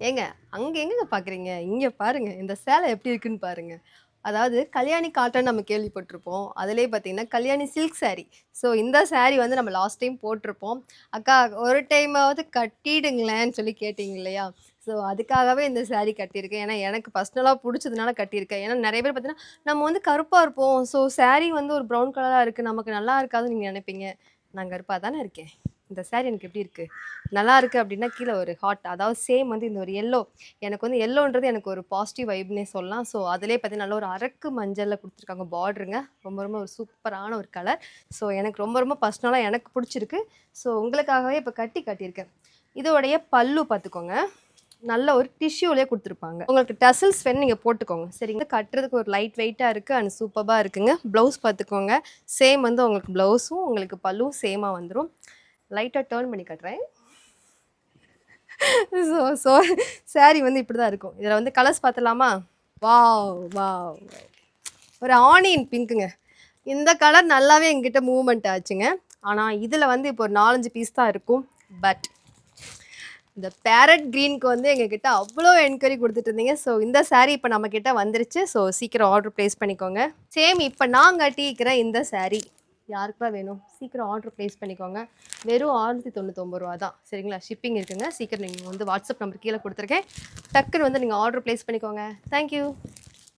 ஏங்க அங்க எங்கங்க பார்க்குறீங்க? இங்க பாருங்க. இந்த சேலை எப்படி இருக்குன்னு பாருங்க. அதாவது கல்யாணி காட்டன் நம்ம கேள்விப்பட்டிருப்போம். அதிலேயே பார்த்தீங்கன்னா, கல்யாணி சில்க் சாரி. ஸோ இந்த சாரி வந்து நம்ம லாஸ்ட் டைம் போட்டிருப்போம். "அக்கா ஒரு டைமாவது கட்டிடுங்களேன்னு" சொல்லி கேட்டீங்க இல்லையா? ஸோ அதுக்காகவே இந்த சாரி கட்டியிருக்கேன். ஏன்னா எனக்கு பர்சனலா புடிச்சதுனால கட்டியிருக்கேன். ஏன்னா நெறைய பேர் பார்த்தீங்கன்னா, நம்ம வந்து கருப்பா இருப்போம். ஸோ சாரி வந்து ஒரு ப்ரவுன் கலரா இருக்கு. நமக்கு நல்லா இருக்காதுன்னு நீங்க நெனைப்பீங்க. நான் கருப்பா தானே இருக்கேன். இந்த சாரி எனக்கு எப்படி இருக்கு? நல்லா இருக்கு அப்படின்னா கீழ ஒரு ஹார்ட். அதாவது சேம் வந்து இந்த ஒரு எல்லோ. எனக்கு வந்து எல்லோன்றது எனக்கு ஒரு பாசிட்டிவ் வைப்னே சொல்லலாம். ஸோ அதிலேயே பார்த்தீங்கன்னா, நல்ல ஒரு அரக்கு மஞ்சள்ல குடுத்துருக்காங்க பார்டருங்க. ரொம்ப ரொம்ப ஒரு சூப்பரான ஒரு கலர். ஸோ எனக்கு ரொம்ப ரொம்ப பர்சனலா எனக்கு புடிச்சிருக்கு. ஸோ உங்களுக்காகவே இப்ப காட்டியிருக்கேன். இதோடைய பல்லு பார்த்துக்கோங்க. நல்ல ஒரு டிஷ்யூலயே குடுத்துருப்பாங்க. உங்களுக்கு டசல்ஸ் வேணுனா நீங்க போட்டுக்கோங்க. சரிங்களா? கட்டுறதுக்கு ஒரு லைட் வெயிட்டா இருக்கு அண்ட் சூப்பர்பா இருக்குங்க. ப்ளவுஸ் பார்த்துக்கோங்க. சேம் வந்து உங்களுக்கு ப்ளவுஸும், உங்களுக்கு பல்லுவும் சேமா வந்துரும். லைட்டா டர்ன் பண்ணி காட்டுறேன். ஸோ ஸோ சாரி வந்து இப்படிதான் இருக்கும். இதுல வந்து கலர்ஸ் பார்த்துடலாமா? வாவ்! வாவ்! ஒரு ஆனியன் பிங்க்குங்க. இந்த கலர் நல்லாவே என்கிட்ட மூவ்மெண்ட் ஆச்சுங்க. ஆனா இதுல வந்து இப்போ ஒரு 4, 5 பீஸ் தான் இருக்கும். பட் இந்த பேரட் கிரீனுக்கு வந்து எங்ககிட்ட அவ்வளோ என்கொயரி குடுத்துட்டு இருந்தீங்க. ஸோ இந்த சாரி இப்ப நம்ம கிட்ட வந்துருச்சு. ஸோ சீக்கிரம் ஆர்டர் பிளேஸ் பண்ணிக்கோங்க. சேம் இப்ப நான் கட்டியிருக்கிற இந்த சாரி யாருக்குலாம் வேணும்? சீக்கிரம் ஆர்டர் பிளேஸ் பண்ணிக்கோங்க. வெறும் ரூ. 699 தான். சரிங்களா? ஷிப்பிங் இருக்குங்க. சீக்கிரம் நீங்க வந்து வாட்ஸ்அப் நம்பர் கீழ குடுத்துருக்கேன். டக்குனு வந்து நீங்க ஆர்டர் பிளேஸ் பண்ணிக்கோங்க. Thank you.